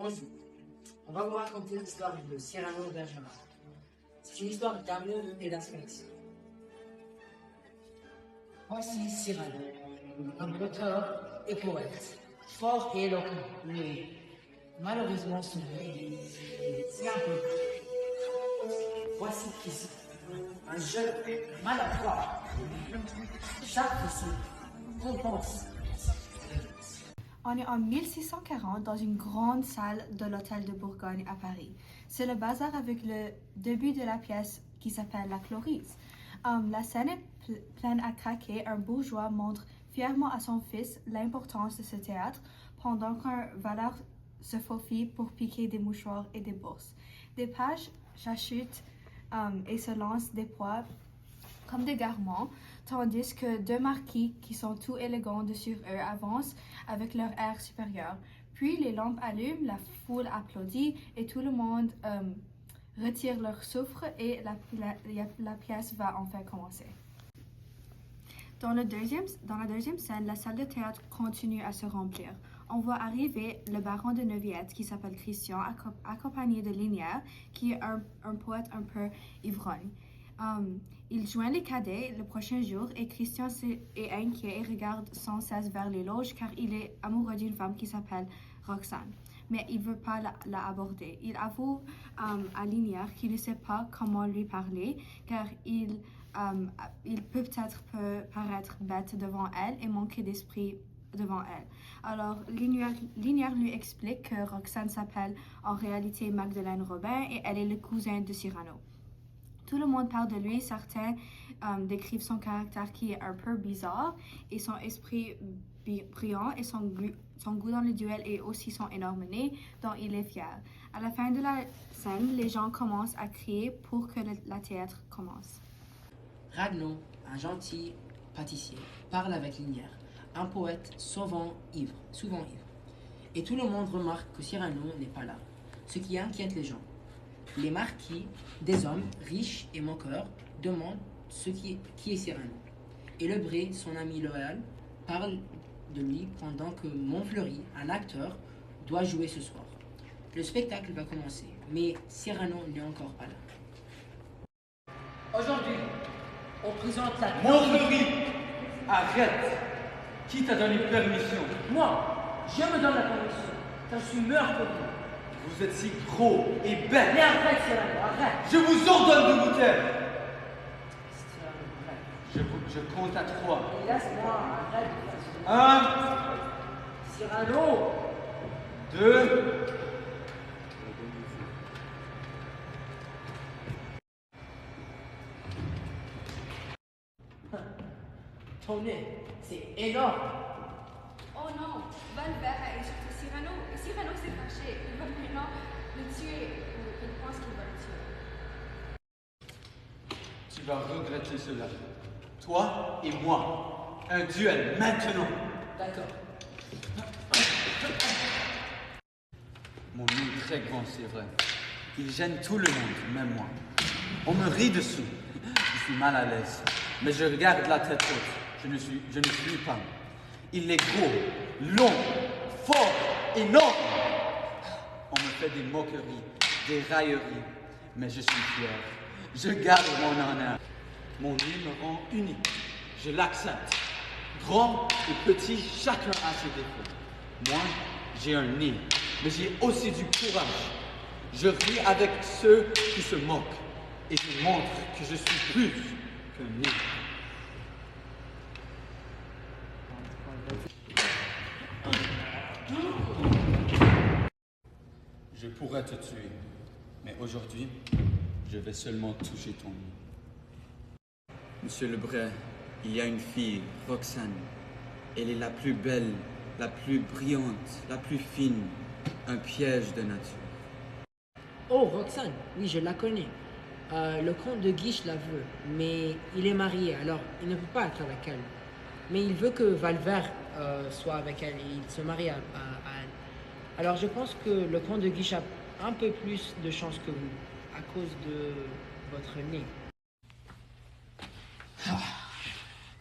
Bonjour, on va vous raconter l'histoire de Cyrano Bergerac. C'est une histoire d'amour et d'affection. Voici Cyrano, un auteur et poète, fort et éloquent, mais malheureusement son vie est un peu. Voici Christ, un jeune maladroit. Chaque fois, on pense. On est en 1640 dans une grande salle de l'Hôtel de Bourgogne à Paris. C'est le bazar avec le début de la pièce qui s'appelle La Chloris. La scène est pleine à craquer. Un bourgeois montre fièrement à son fils l'importance de ce théâtre pendant qu'un valeur se faufile pour piquer des mouchoirs et des bourses. Des pages chuchotent et se lancent des pois comme des garments, tandis que deux marquis qui sont tout élégants dessus eux avancent avec leur air supérieur. Puis les lampes allument, la foule applaudit et tout le monde retire leur souffle et la pièce va enfin commencer. Dans la deuxième scène, la salle de théâtre continue à se remplir. On voit arriver le baron de Neuviète qui s'appelle Christian, accompagné de Linière, qui est un poète un peu ivrogne. Il joint les cadets le prochain jour et Christian est inquiet et regarde sans cesse vers les loges car il est amoureux d'une femme qui s'appelle Roxane. Mais il ne veut pas la aborder. Il avoue à Linière qu'il ne sait pas comment lui parler car il peut peut-être paraître bête devant elle et manquer d'esprit devant elle. Alors, Linière lui explique que Roxane s'appelle en réalité Magdeleine Robin et elle est le cousin de Cyrano. Tout le monde parle de lui, certains décrivent son caractère qui est un peu bizarre et son esprit brillant et son goût dans le duel et aussi son énorme nez dont il est fier. À la fin de la scène, les gens commencent à crier pour que la théâtre commence. Ragno, un gentil pâtissier, parle avec Linière, un poète souvent ivre. Et tout le monde remarque que Cyrano n'est pas là, ce qui inquiète les gens. Les marquis, des hommes riches et moqueurs, demandent qui est Cyrano. Et Lebré, son ami loyal, parle de lui pendant que Montfleury, un acteur, doit jouer ce soir. Le spectacle va commencer, mais Cyrano n'est encore pas là. Aujourd'hui, on présente la... Montfleury, arrête! Qui t'a donné permission? Moi, je me donne la permission, car je suis meurtrier. Vous êtes si gros et bête! Mais arrête, Cyrano, arrête! Je vous ordonne de vous taire! Cyrano, arrête. Je compte à 3. Laisse-moi, arrête. 1, Cyrano! 2, Ton nez, c'est énorme. Oh non, Valvert a insulté Cyrano et Cyrano s'est fâché. Il va maintenant le tuer. Il pense qu'il va le tuer. tu vas regretter cela. Toi et moi. Un duel maintenant. D'accord. Mon nez est très grand, c'est vrai. Il gêne tout le monde, même moi. On me rit dessus. Je suis mal à l'aise. Mais je regarde la tête haute. Je ne suis pas. Il est gros, long, fort, énorme. On me fait des moqueries, des railleries. Mais je suis fier. Je garde mon honneur. Mon nez me rend unique. Je l'accepte. Grand et petit, chacun a ses défauts. Moi, j'ai un nez, mais j'ai aussi du courage. Je ris avec ceux qui se moquent. Et je montre que je suis plus qu'un nez. Je pourrais te tuer, mais aujourd'hui, je vais seulement toucher ton nez. Monsieur Lebray, il y a une fille, Roxane. Elle est la plus belle, la plus brillante, la plus fine. Un piège de nature. Oh, Roxane, oui, je la connais. Le comte de Guiche la veut, mais il est marié, alors il ne peut pas être avec elle. Mais il veut que Valvert soit avec elle et il se marie à elle. Alors je pense que le comte de Guiche a un peu plus de chance que vous, à cause de votre nez.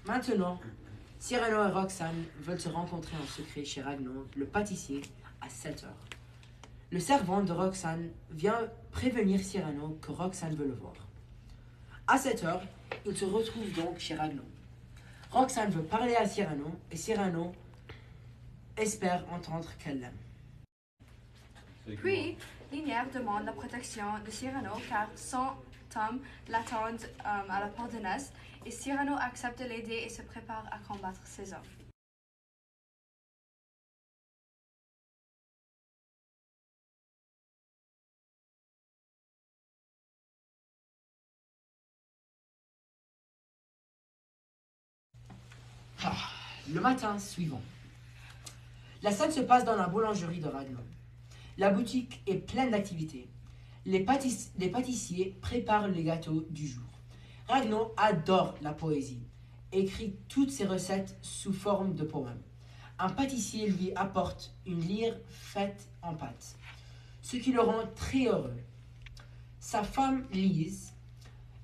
Maintenant, Cyrano et Roxane veulent se rencontrer en secret chez Ragno, le pâtissier, à 7 heures. Le servant de Roxane vient prévenir Cyrano que Roxane veut le voir. À cette heure, il se retrouve donc chez Ragno. Roxane veut parler à Cyrano et Cyrano espère entendre qu'elle l'aime. Puis, Linière demande la protection de Cyrano car son homme l'attendent à la porte de Nest et Cyrano accepte de l'aider et se prépare à combattre ses hommes. Le matin suivant. La scène se passe dans la boulangerie de Ragno. La boutique est pleine d'activités. Les pâtissiers préparent les gâteaux du jour. Ragno adore la poésie, écrit toutes ses recettes sous forme de poèmes. Un pâtissier lui apporte une lyre faite en pâte, ce qui le rend très heureux. Sa femme, Lise,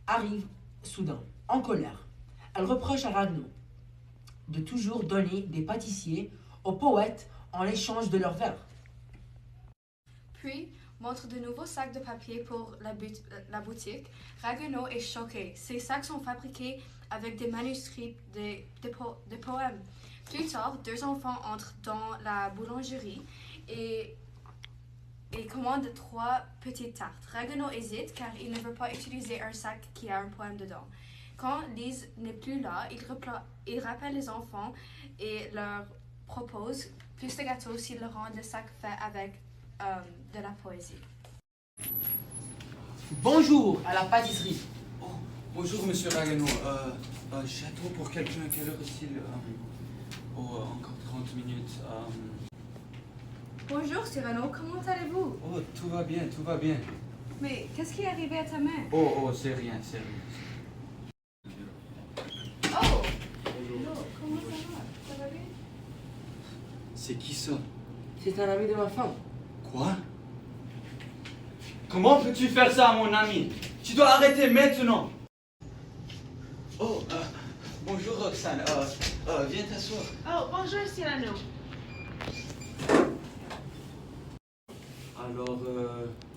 arrive soudain, en colère. Elle reproche à Ragno de toujours donner des pâtissiers aux poètes en échange de leurs vers. Puis, montre de nouveaux sacs de papier pour la boutique. Ragno est choqué. Ces sacs sont fabriqués avec des manuscrits de poèmes. Plus tard, deux enfants entrent dans la boulangerie et commandent 3 petites tartes. Ragno hésite car il ne veut pas utiliser un sac qui a un poème dedans. Quand Lise n'est plus là, il rappelle les enfants et leur propose plus de gâteaux s'ils leur rendent le sac fait avec de la poésie. Bonjour à la pâtisserie. Oh, bonjour, monsieur Ragno. J'attends pour quelqu'un. Quelle heure est-il? Encore 30 minutes. Bonjour Cyrano, comment allez-vous? Oh, tout va bien, tout va bien. Mais qu'est-ce qui est arrivé à ta main? Oh, c'est rien, c'est rien. Oh! Bonjour. Comment ça va? Ça va bien? C'est qui ça? C'est un ami de ma femme. Quoi? Comment peux-tu faire ça à mon ami? Tu dois arrêter maintenant. Oh, bonjour Roxane. Viens t'asseoir. Oh, bonjour Cyrano. Alors,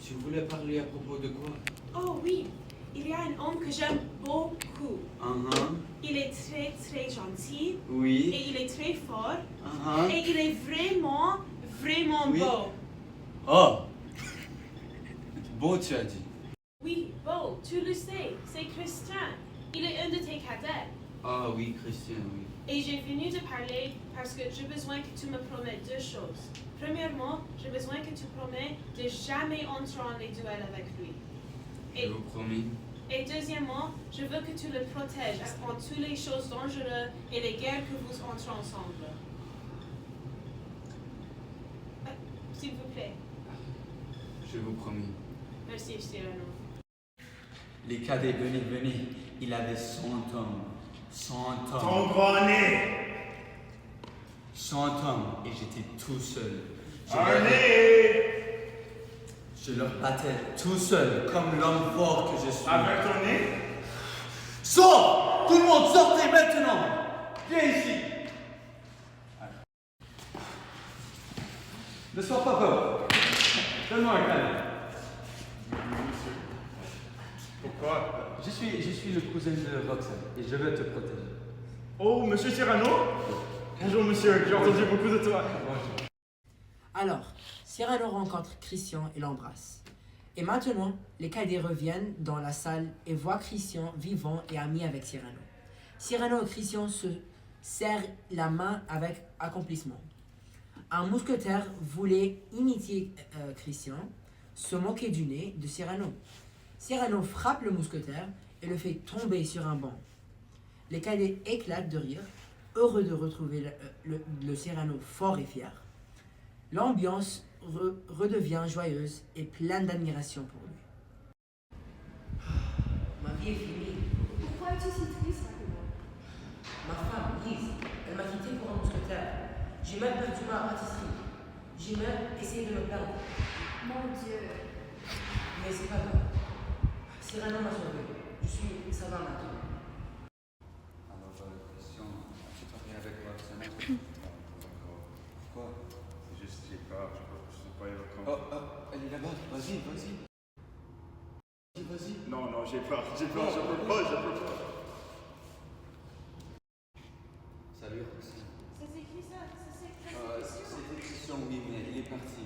tu voulais parler à propos de quoi? Oh oui, il y a un homme que j'aime beaucoup. Il est très très gentil Oui. et il est très fort et il est vraiment vraiment Oui. beau. Oh! Beau, tu as dit. Oui, beau, tu le sais, c'est Christian. Il est un de tes cadets. Ah oui, Christian, oui. Et j'ai venu te parler parce que j'ai besoin que tu me promettes 2 choses. Premièrement, j'ai besoin que tu promets de jamais entrer en les duels avec lui. Je vous promets. Et deuxièmement, je veux que tu le protèges en toutes les choses dangereuses et les guerres que vous entrez ensemble. S'il vous plaît. Je vous promets. Merci, Cyrano. Les cadets, venez. Il avait 100 hommes. 100 hommes. Ton gros nez. 100 hommes. Et j'étais tout seul. Allez. Je leur battais tout seul, comme l'homme fort que je suis. Avec ton nez. Sors! Tout le monde, sortez maintenant! Viens ici! Ne sois pas peur. Donne-moi un câlin. Pourquoi? Je suis le cousin de Roxane et je veux te protéger. Oh, monsieur Cyrano? Bonjour, monsieur. J'ai entendu beaucoup de toi. Alors, Cyrano rencontre Christian et l'embrasse. Et maintenant, les cadets reviennent dans la salle et voient Christian vivant et ami avec Cyrano. Cyrano et Christian se serrent la main avec accomplissement. Un mousquetaire voulait imiter Christian, se moquer du nez de Cyrano. Cyrano frappe le mousquetaire et le fait tomber sur un banc. Les cadets éclatent de rire, heureux de retrouver le Cyrano fort et fier. L'ambiance redevient joyeuse et pleine d'admiration pour lui. Ma vie est finie. Pourquoi es-tu si triste, Ragno? Ma femme, Lise, elle m'a quitté pour un mousquetaire. J'ai même perdu ma pâtisserie. J'ai même essayé de me perdre. Mon Dieu. Mais c'est pas grave. Cyrano m'a sauvé. Je suis ça va maintenant. Alors, Christian, tu parlais avec Roxane? Pourquoi? C'est juste, j'ai peur. pas éloquent. Elle est là-bas. Vas-y. Vas-y. Non, j'ai peur, je peux pas. Salut, Roxane. C'est écrit ça, c'est C'était Christian, oui, mais il est parti.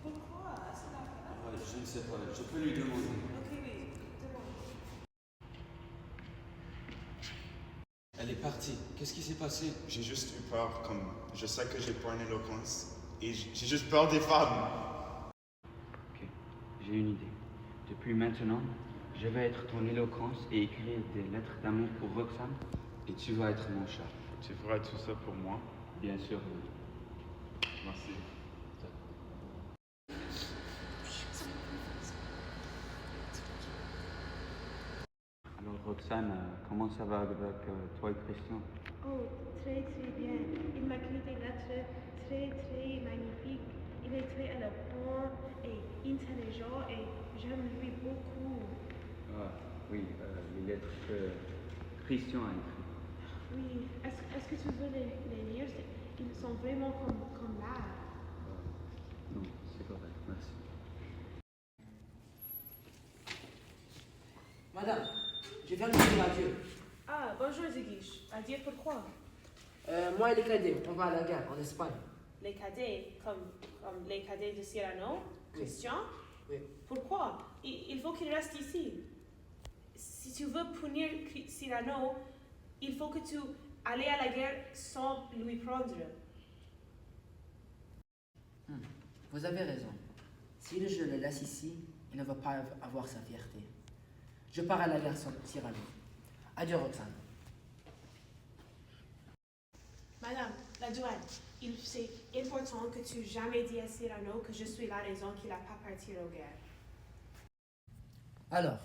Pourquoi? C'est pas grave. Je ne sais pas, je peux lui demander. Ok, oui, demande. Elle est partie. Qu'est-ce qui s'est passé? J'ai juste eu peur, comme je sais que j'ai pas une éloquence, et j'ai juste peur des femmes. Ok, j'ai une idée. Depuis maintenant, je vais être ton éloquence et écrire des lettres d'amour pour Roxane, et tu vas être mon chat. Tu ferais tout ça pour moi? Bien sûr, oui. Merci. Alors Roxane, comment ça va avec toi et Christian? Oh, très très bien. Il m'a écrit des lettres très très magnifiques. Il est très éloquent et intelligent et j'aime lui beaucoup. Ah, oui, les lettres que Christian a écrites. Oui, est-ce que tu veux les lire? Ils sont vraiment comme l'art. Non, c'est correct, merci. Madame, je viens de vous dire adieu. Ah, bonjour Zigish. À dire pourquoi? Moi et les cadets, on va à la gare en Espagne. Les cadets, comme les cadets de Cyrano, Christian? Oui. Pourquoi? Il faut qu'il reste ici. Si tu veux punir Cyrano, il faut que tu ailles à la guerre sans lui prendre. Vous avez raison. Si je le laisse ici, il ne va pas avoir sa fierté. Je pars à la gare sans Cyrano. Adieu, Roxane. Madame, la douane, c'est important que tu jamais dis à Cyrano que je suis la raison qu'il n'a pas parti aux guerres. Alors,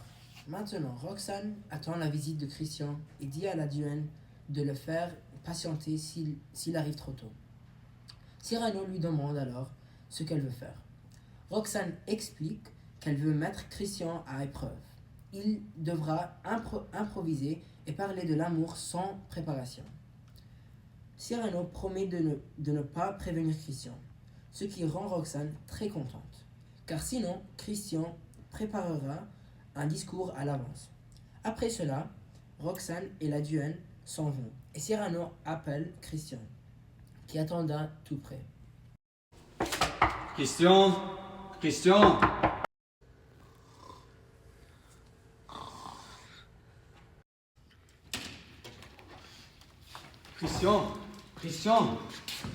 maintenant, Roxane attend la visite de Christian et dit à la duègne de le faire patienter s'il arrive trop tôt. Cyrano lui demande alors ce qu'elle veut faire. Roxane explique qu'elle veut mettre Christian à épreuve. Il devra improviser et parler de l'amour sans préparation. Cyrano promet de ne pas prévenir Christian, ce qui rend Roxane très contente, car sinon Christian préparera un discours à l'avance. Après cela, Roxane et la duègne s'en vont, et Cyrano appelle Christian, qui attendra tout près. Christian! Christian!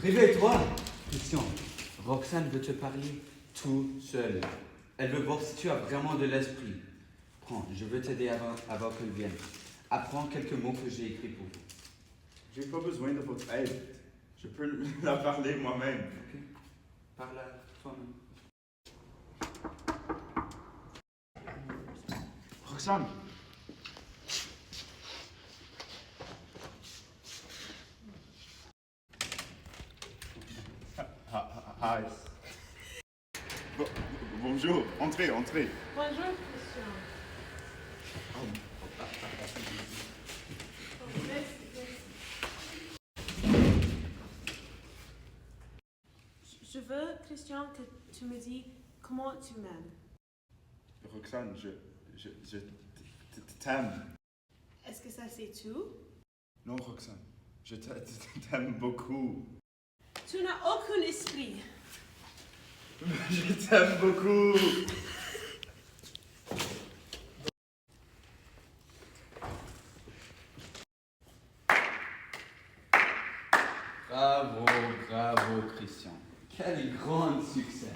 Réveille-toi! Christian, Roxane veut te parler tout seul. Elle veut voir si tu as vraiment de l'esprit. Prends, je veux t'aider avant qu'elle vienne. Apprends quelques mots que j'ai écrits pour vous. J'ai pas besoin de votre aide. Je peux la parler moi-même. Ok? Parle à toi-même. Roxane! Hi. Bonjour, entrez. Bonjour, Christian. Je veux, Christian, que tu me dis comment tu m'aimes. Roxane, je t'aime. Est-ce que ça c'est tout? Non, Roxane, je t'aime beaucoup. Tu n'as aucun esprit. Je t'aime beaucoup. Bravo, Christian. Quel grand succès.